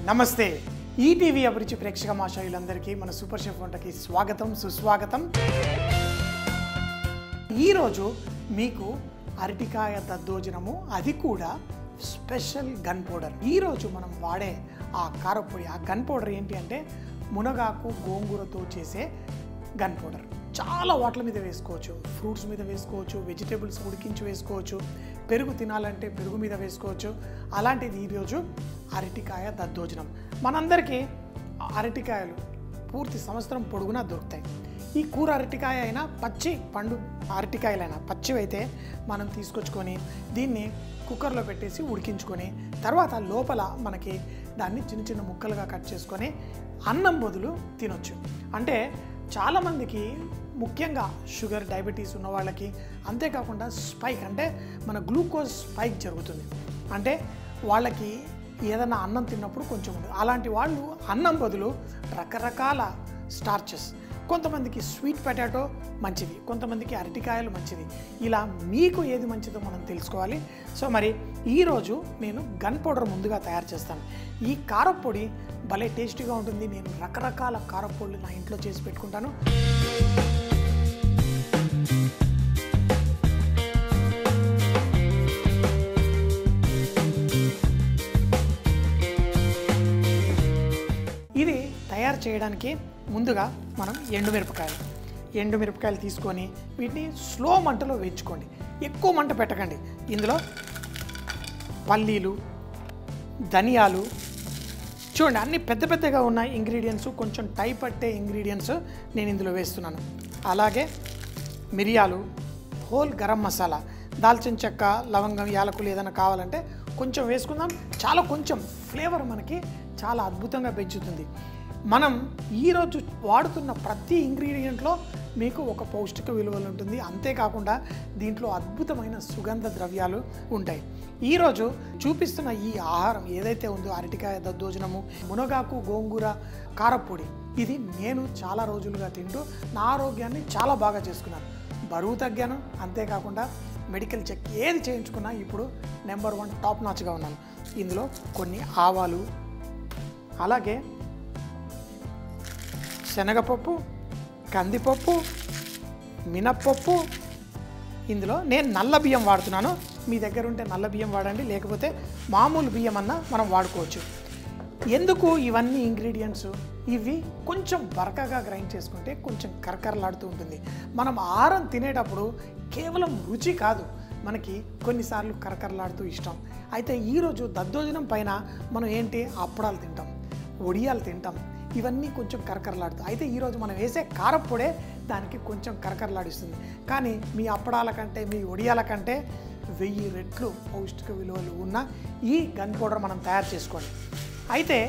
నమస్తే ఈటీవీ అభిరుచి ప్రేక్షక మాషాయులందరికీ మన సూపర్ షెఫ్ వంటకి స్వాగతం సుస్వాగతం. ఈరోజు మీకు అరటికాయ దద్దోజనము, అది కూడా స్పెషల్ గన్ పౌడర్. ఈరోజు మనం వాడే ఆ కారపొడి, ఆ గన్ పౌడర్ ఏంటి అంటే మునగాకు గోంగూరతో చేసే గన్ పౌడర్. చాలా వాటిల మీద వేసుకోవచ్చు, ఫ్రూట్స్ మీద వేసుకోవచ్చు, వెజిటేబుల్స్ ఉడికించి వేసుకోవచ్చు, పెరుగు తినాలంటే పెరుగు మీద వేసుకోవచ్చు. అలాంటిది ఈరోజు అరటికాయ దద్దోజనం. మనందరికీ అరటికాయలు పూర్తి సంవత్సరం పొడుగునా దొరుకుతాయి. ఈ కూర అరటికాయ అయినా పచ్చి పండు అరటికాయలైనా పచ్చివైతే మనం తీసుకొచ్చుకొని దీన్ని కుక్కర్లో పెట్టేసి ఉడికించుకొని తర్వాత లోపల మనకి దాన్ని చిన్న చిన్న ముక్కలుగా కట్ చేసుకొని అన్నం బదులు తినొచ్చు. అంటే చాలామందికి ముఖ్యంగా షుగర్, డయాబెటీస్ ఉన్న వాళ్ళకి, అంతేకాకుండా స్పైక్ అంటే మన గ్లూకోజ్ స్పైక్ జరుగుతుంది. అంటే వాళ్ళకి ఏదైనా అన్నం తిన్నప్పుడు కొంచెం అలాంటి వాళ్ళు అన్నం బదులు రకరకాల స్టార్చెస్, కొంతమందికి స్వీట్ పొటాటో మంచిది, కొంతమందికి అరటికాయలు మంచిది. ఇలా మీకు ఏది మంచిదో మనం తెలుసుకోవాలి. సో మరి ఈరోజు నేను గన్ పౌడర్ ముందుగా తయారు చేస్తాను. ఈ కారపొడి భలే టేస్టీగా ఉంటుంది. నేను రకరకాల కారపొడులు నా ఇంట్లో చేసి పెట్టుకుంటాను. ఇది తయారు చేయడానికి ముందుగా మనం ఎండుమిరపకాయలు తీసుకొని వీటిని స్లో మంటలో వేయించుకోండి. ఎక్కువ మంట పెట్టకండి. ఇందులో పల్లీలు, ధనియాలు, చూడండి అన్ని పెద్ద పెద్దగా ఉన్న ఇంగ్రీడియంట్స్, కొంచెం టై పట్టే ఇంగ్రీడియంట్స్ నేను ఇందులో వేస్తున్నాను. అలాగే మిరియాలు, హోల్ గరం మసాలా, దాల్చిన చెక్క, లవంగం, యాలకులు ఏదైనా కావాలంటే కొంచెం వేసుకుందాం. చాలా కొంచెం ఫ్లేవర్ మనకి చాలా అద్భుతంగా పెంచుతుంది. మనం ఈరోజు వాడుతున్న ప్రతి ఇంగ్రీడియంట్లో మీకు ఒక పౌష్టిక విలువలు ఉంటుంది. అంతేకాకుండా దీంట్లో అద్భుతమైన సుగంధ ద్రవ్యాలు ఉంటాయి. ఈరోజు చూపిస్తున్న ఈ ఆహారం ఏదైతే ఉందో అరటికాయ దద్దోజనము, మునగాకు గోంగూర కారపొడి, ఇది నేను చాలా రోజులుగా తింటూ నా ఆరోగ్యాన్ని చాలా బాగా చేసుకున్నాను. బరువు తగ్గాను. అంతేకాకుండా మెడికల్ చెక్ ఏది చేయించుకున్నా ఇప్పుడు నెంబర్ 1 టాప్ నాచ్గా ఉన్నాను. ఇందులో కొన్ని ఆవాలు, అలాగే శనగపప్పు, కందిపప్పు, మినప్పప్పు, ఇందులో నేను నల్ల బియ్యం వాడుతున్నాను. మీ దగ్గర ఉంటే నల్ల బియ్యం వాడండి, లేకపోతే మామూలు బియ్యం అన్నా మనం వాడుకోవచ్చు. ఎందుకు ఇవన్నీ ఇంగ్రీడియంట్స్? ఇవి కొంచెం బరకగా గ్రైండ్ చేసుకుంటే కొంచెం కరకరలాడుతూ ఉంటుంది. మనం ఆహారం తినేటప్పుడు కేవలం రుచి కాదు, మనకి కొన్నిసార్లు కరకరలాడుతూ ఇష్టం. అయితే ఈరోజు దద్దోజనం పైన మనం ఏంటి, అప్పడాలు తింటాం, వడియాలు తింటాం, ఇవన్నీ కొంచెం కరకరలాడుతాయి. అయితే ఈరోజు మనం వేసే కారపొడే దానికి కొంచెం కరకరలాడిస్తుంది. కానీ మీ అప్పడాల కంటే, మీ వడియాల కంటే 1000 రెట్లు పౌష్టిక విలువలు ఉన్న ఈ గన్ పౌడర్ మనం తయారు చేసుకోండి. అయితే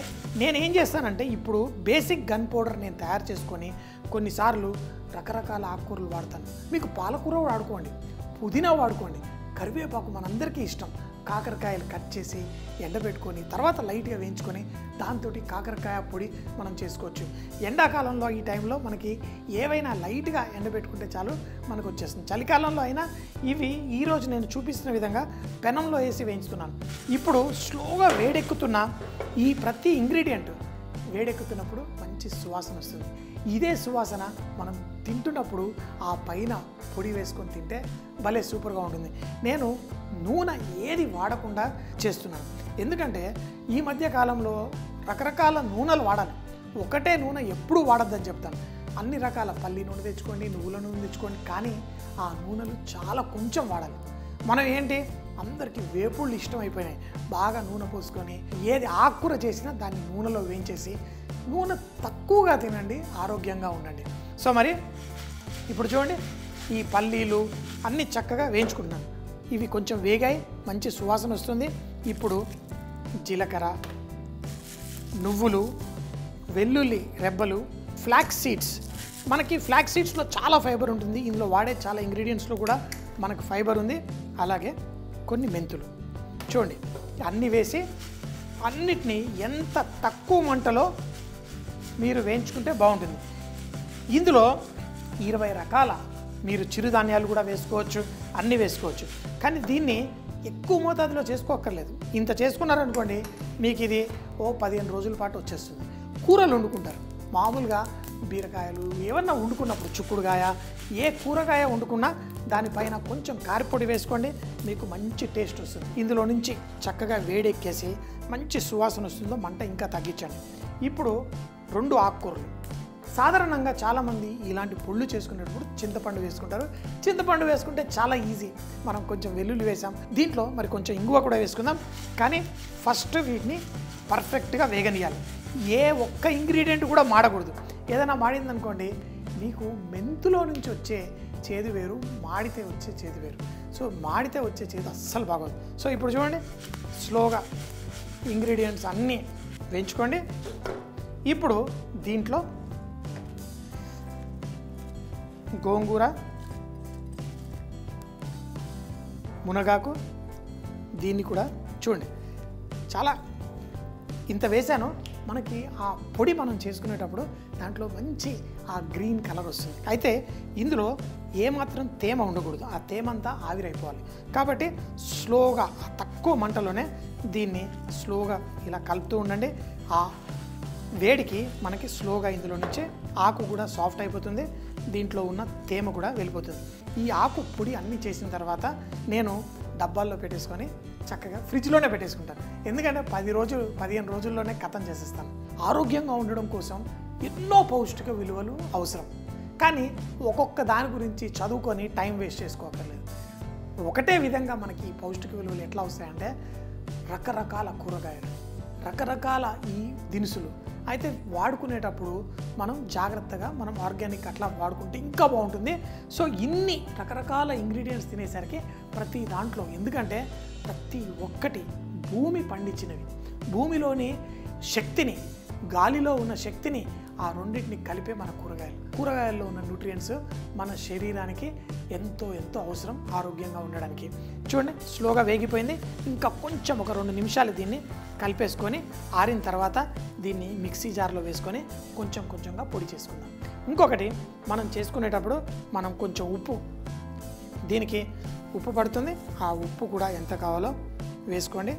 నేనేం చేస్తానంటే ఇప్పుడు బేసిక్ గన్ పౌడర్ నేను తయారు చేసుకొని కొన్నిసార్లు రకరకాల ఆకుకూరలు వాడతాను. మీకు పాలకూర వాడుకోండి, పుదీనా వాడుకోండి, కరివేపాకు మనందరికీ ఇష్టం. కాకరకాయలు కట్ చేసి ఎండబెట్టుకొని తర్వాత లైట్గా వేయించుకొని దాంతో కాకరకాయ పొడి మనం చేసుకోవచ్చు. ఎండాకాలంలో ఈ టైంలో మనకి ఏవైనా లైట్గా ఎండబెట్టుకుంటే చాలు మనకు వచ్చేస్తుంది. చలికాలంలో అయినా ఇవి ఈరోజు నేను చూపిస్తున్న విధంగా పెనంలో వేసి వేయించుతున్నాను. ఇప్పుడు స్లోగా వేడెక్కుతున్న ఈ ప్రతి ఇంగ్రీడియంట్ వేడెక్కుతున్నప్పుడు మంచి సువాసన వస్తుంది. ఇదే సువాసన మనం తింటున్నప్పుడు ఆ పైన పొడి వేసుకొని తింటే భలే సూపర్గా ఉంటుంది. నేను నూనె ఏది వాడకుండా చేస్తున్నాను. ఎందుకంటే ఈ మధ్య కాలంలో రకరకాల నూనెలు వాడాలి. ఒకటే నూనె ఎప్పుడూ వాడద్దని చెప్తాను. అన్ని రకాల పల్లి నూనె తెచ్చుకోండి, నువ్వుల నూనె తెచ్చుకోండి, కానీ ఆ నూనెలు చాలా కొంచెం వాడాలి. మనం ఏంటి, అందరికీ వేపుళ్ళు ఇష్టం అయిపోయినాయి. బాగా నూనె పోసుకొని ఏది ఆకుకూర చేసినా దాన్ని నూనెలో వేయించేసి నూనె తక్కువగా తినండి, ఆరోగ్యంగా ఉండండి. సో మరి ఇప్పుడు చూడండి, ఈ పల్లీలు అన్నీ చక్కగా వేయించుకుంటున్నాను. ఇవి కొంచెం వేగాయి, మంచి సువాసన వస్తుంది. ఇప్పుడు జీలకర్ర, నువ్వులు, వెల్లుల్లి రెబ్బలు, ఫ్లాక్స్ సీడ్స్. మనకి ఫ్లాక్స్ సీడ్స్లో చాలా ఫైబర్ ఉంటుంది. ఇందులో వాడే చాలా ఇంగ్రీడియంట్స్లో కూడా మనకు ఫైబర్ ఉంది. అలాగే కొన్ని మెంతులు. చూడండి అన్నీ వేసి అన్నిటినీ ఎంత తక్కువ మంటలో మీరు వేయించుకుంటే బాగుంటుంది. ఇందులో 20 రకాల మీరు చిరుధాన్యాలు కూడా వేసుకోవచ్చు, అన్నీ వేసుకోవచ్చు. కానీ దీన్ని ఎక్కువ మోతాదులో చేసుకోక్కర్లేదు. ఇంత చేసుకున్నారనుకోండి మీకు ఇది 15 రోజుల పాటు వచ్చేస్తుంది. కూరలు వండుకుంటారు మామూలుగా బీరకాయలు ఏమన్నా వండుకున్నప్పుడు చిక్కుడుకాయ ఏ కూరగాయ వండుకున్నా దానిపైన కొంచెం కారపొడి వేసుకోండి, మీకు మంచి టేస్ట్ వస్తుంది. ఇందులో నుంచి చక్కగా వేడెక్కేసి మంచి సువాసన వస్తుందో మంట ఇంకా తగ్గించండి. ఇప్పుడు 2 ఆకుకూరలు. సాధారణంగా చాలామంది ఇలాంటి పొళ్ళు చేసుకునేటప్పుడు చింతపండు వేసుకుంటారు. చింతపండు వేసుకుంటే చాలా ఈజీ. మనం కొంచెం వెల్లుల్లి వేసాం, దీంట్లో మరి కొంచెం ఇంగువ కూడా వేసుకుందాం. కానీ ఫస్ట్ వీటిని పర్ఫెక్ట్గా వేగనియాలి. ఏ ఒక్క ఇంగ్రీడియంట్ కూడా మాడకూడదు. ఏదైనా మాడిందనుకోండి మీకు మెంతులో నుంచి వచ్చే చేదు వేరు, మాడితే వచ్చే చేదు వేరు. సో మాడితే వచ్చే చేదు అస్సలు బాగోదు. సో ఇప్పుడు చూడండి స్లోగా ఇంగ్రీడియంట్స్ అన్నీ వేయించుకోండి. ఇప్పుడు దీంట్లో గోంగూర, మునగాకు, దీన్ని కూడా చూడండి చాలా ఇంత వేసాను. మనకి ఆ పొడి మనం చేసుకునేటప్పుడు దాంట్లో మంచి ఆ గ్రీన్ కలర్ వస్తుంది. అయితే ఇందులో ఏమాత్రం తేమ ఉండకూడదు, ఆ తేమ అంతా ఆవిరైపోవాలి. కాబట్టి స్లోగా తక్కువ మంటలోనే దీన్ని స్లోగా ఇలా కలుపుతూ ఉండండి. ఆ వేడికి మనకి స్లోగా ఇందులో నుంచి ఆకు కూడా సాఫ్ట్ అయిపోతుంది, దీంట్లో ఉన్న తేమ కూడా వెళ్ళిపోతుంది. ఈ ఆకు పొడి అన్నీ చేసిన తర్వాత నేను డబ్బాల్లో పెట్టేసుకొని చక్కగా ఫ్రిడ్జ్లోనే పెట్టేసుకుంటాను. ఎందుకంటే 15 రోజుల్లోనే ఖతం చేసేస్తాను. ఆరోగ్యంగా ఉండడం కోసం ఎన్నో పౌష్టిక విలువలు అవసరం. కానీ ఒక్కొక్క దాని గురించి చదువుకొని టైం వేస్ట్ చేసుకోకర్లేదు. ఒకటే విధంగా మనకి ఈ పౌష్టిక విలువలు ఎట్లా వస్తాయంటే రకరకాల కూరగాయలు, రకరకాల ఈ దినుసులు అయితే వాడుకునేటప్పుడు మనం జాగ్రత్తగా మనం ఆర్గానిక్ అట్లా వాడుకుంటే ఇంకా బాగుంటుంది. సో ఇన్ని రకరకాల ఇంగ్రీడియంట్స్ తినేసరికి ప్రతి దాంట్లో, ఎందుకంటే ప్రతి ఒక్కటి భూమి పండించినవి, భూమిలోని శక్తిని, గాలిలో ఉన్న శక్తిని ఆ రెండింటిని కలిపే మన కూరగాయల్లో ఉన్న న్యూట్రియంట్స్ మన శరీరానికి ఎంతో ఎంతో అవసరం ఆరోగ్యంగా ఉండడానికి. చూడండి స్లోగా వేగిపోయింది. ఇంకా కొంచెం ఒక 2 నిమిషాలు దీన్ని కలిపేసుకొని ఆరిన తర్వాత దీన్ని మిక్సీ జార్లో వేసుకొని కొంచెం కొంచెంగా పొడి చేసుకుందాం. ఇంకొకటి మనం చేసుకునేటప్పుడు మనం కొంచెం ఉప్పు, దీనికి ఉప్పు పడుతుంది, ఆ ఉప్పు కూడా ఎంత కావాలో వేసుకోండి.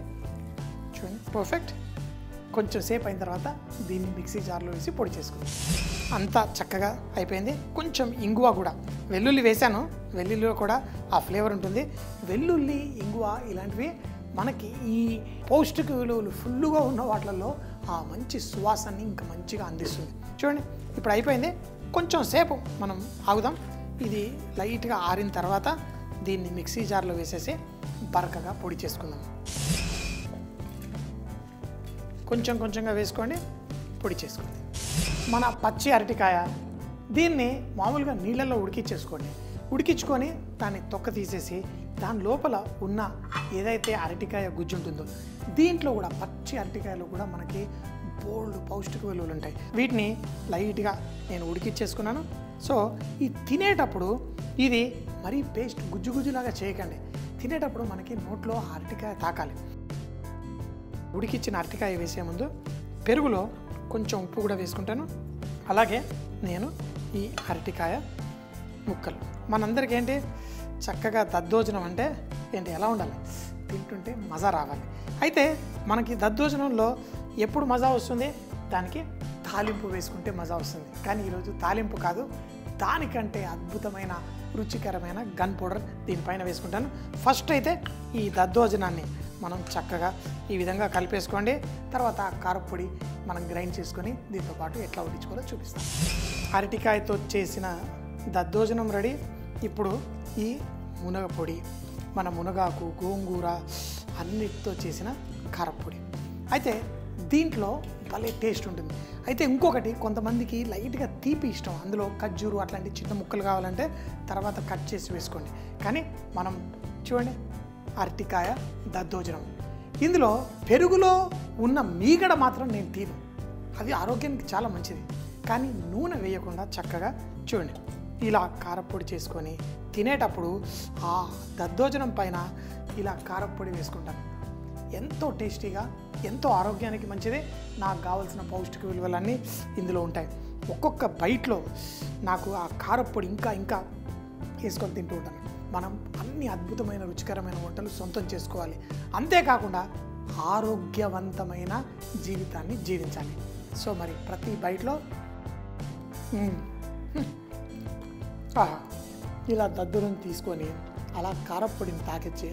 చూడండి పర్ఫెక్ట్. కొంచెం సేపు అయిన తర్వాత దీన్ని మిక్సీ జార్లో వేసి పొడి చేసుకుందాం. అంతా చక్కగా అయిపోయింది. కొంచెం ఇంగువ కూడా, వెల్లుల్లి వేసాను, వెల్లుల్లిలో కూడా ఆ ఫ్లేవర్ ఉంటుంది. వెల్లుల్లి, ఇంగువ ఇలాంటివి మనకి ఈ పౌష్టిక విలువలు ఫుల్లుగా ఉన్న వాటిల్లో ఆ మంచి సువాసనని ఇంకా మంచిగా అందిస్తుంది. చూడండి ఇప్పుడు అయిపోయింది. కొంచెం సేపు మనం ఆగుదాం. ఇది లైట్గా ఆరిన తర్వాత దీన్ని మిక్సీ జార్లో వేసేసి బరకగా పొడి చేసుకుందాం. కొంచెం కొంచెంగా వేసుకోండి, పొడి చేసుకోండి. మన పచ్చి అరటికాయ, దీన్ని మామూలుగా నీళ్ళల్లో ఉడికించుకొని దాన్ని తొక్క తీసేసి దాని లోపల ఉన్న ఏదైతే అరటికాయ గుజ్జు ఉంటుందో దీంట్లో కూడా, పచ్చి అరటికాయలో కూడా మనకి బోల్డ్ పౌష్టిక విలువలు ఉంటాయి. వీటిని లైట్గా నేను ఉడికించేసుకున్నాను. సో ఈ తినేటప్పుడు ఇది మరీ పేస్ట్ గుజ్జులాగా చేయకండి. తినేటప్పుడు మనకి నోట్లో అరటికాయ తాకాలి. ఉడికిచ్చిన అరటికాయ వేసే ముందు పెరుగులో కొంచెం ఉప్పు కూడా వేసుకుంటాను. అలాగే నేను ఈ అరటికాయ ముక్కలు, మనందరికీ ఏంటి చక్కగా దద్దోజనం అంటే ఏంటి ఎలా ఉండాలి, తింటుంటే మజా రావాలి. అయితే మనకి దద్దోజనంలో ఎప్పుడు మజా వస్తుంది, దానికి తాలింపు వేసుకుంటే మజా వస్తుంది. కానీ ఈరోజు తాలింపు కాదు, దానికంటే అద్భుతమైన రుచికరమైన గన్ పౌడర్ దీనిపైన వేసుకుంటాను. ఫస్ట్ అయితే ఈ దద్దోజనాన్ని మనం చక్కగా ఈ విధంగా కలిపేసుకోండి. తర్వాత ఆ కారపొడి మనం గ్రైండ్ చేసుకొని దీంతో పాటు ఎట్లా వడ్డించుకోవాలో చూపిస్తాం. అరటికాయతో చేసిన దద్దోజనం రెడీ. ఇప్పుడు ఈ మునగ పొడి, మన మునగాకు, గోంగూర అన్నిటితో చేసిన కారపొడి. అయితే దీంట్లో భలే టేస్ట్ ఉంటుంది. అయితే ఇంకొకటి, కొంతమందికి లైట్గా తీపి ఇష్టం, అందులో ఖర్జూరు అట్లాంటి చిన్న ముక్కలు కావాలంటే తర్వాత కట్ చేసి వేసుకోండి. కానీ మనం చూడండి అరటికాయ దద్దోజనం, ఇందులో పెరుగులో ఉన్న మీగడ మాత్రం నేను తీను, అది ఆరోగ్యానికి చాలా మంచిది. కానీ నూనె వేయకుండా చక్కగా చూడండి ఇలా కారపొడి చేసుకొని తినేటప్పుడు ఆ దద్దోజనం పైన ఇలా కారపొడి వేసుకుంటాను. ఎంతో టేస్టీగా, ఎంతో ఆరోగ్యానికి మంచిది. నాకు కావాల్సిన పౌష్టిక విలువలన్నీ ఇందులో ఉంటాయి. ఒక్కొక్క బైట్లో నాకు ఆ కారపొడి ఇంకా వేసుకొని తింటూ ఉంటాను. మనం అన్ని అద్భుతమైన రుచికరమైన వంటలు సొంతం చేసుకోవాలి. అంతేకాకుండా ఆరోగ్యవంతమైన జీవితాన్ని జీవించాలి. సో మరి ప్రతి బైట్లో ఇలా దద్దులను తీసుకొని అలా కారప్పొడిని తాకిచ్చి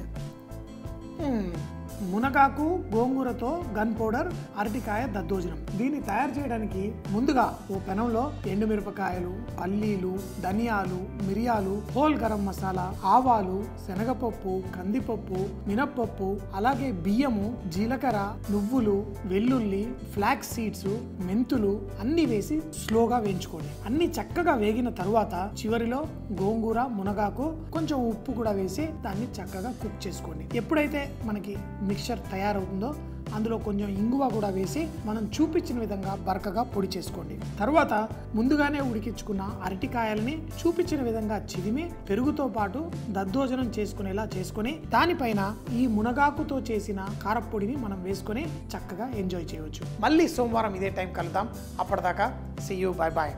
మునగాకు గోంగూరతో గన్ పౌడర్ అరటికాయ దద్దోజనం. దీన్ని తయారు చేయడానికి ముందుగా ఓ పెనంలో ఎండుమిరపకాయలు, పల్లీలు, ధనియాలు, మిరియాలు, హోల్ గరం మసాలా, ఆవాలు, శనగపప్పు, కందిపప్పు, మినప్పప్పు, అలాగే బియ్యము, జీలకర్ర, నువ్వులు, వెల్లుల్లి, ఫ్లాక్స్ సీడ్స్, మెంతులు అన్ని వేసి స్లోగా వేయించుకోండి. అన్ని చక్కగా వేగిన తరువాత చివరిలో గోంగూర, మునగాకు, కొంచెం ఉప్పు కూడా వేసి దాన్ని చక్కగా కుక్ చేసుకోండి. ఎప్పుడైతే మనకి మిక్చర్ తయారవుతుందో అందులో కొంచెం ఇంగువ కూడా వేసి మనం చూపించిన విధంగా బరకగా పొడి చేసుకోండి. తర్వాత ముందుగానే ఉడికించుకున్న అరటికాయలని చూపించిన విధంగా చిదిమి పెరుగుతో పాటు దద్దోజనం చేసుకునేలా చేసుకొని దానిపైన ఈ మునగాకుతో చేసిన కారప్పొడిని మనం వేసుకొని చక్కగా ఎంజాయ్ చేయవచ్చు. మళ్ళీ సోమవారం ఇదే టైం కలుద్దాం. అప్పటిదాకా సీ యూ, బై బాయ్.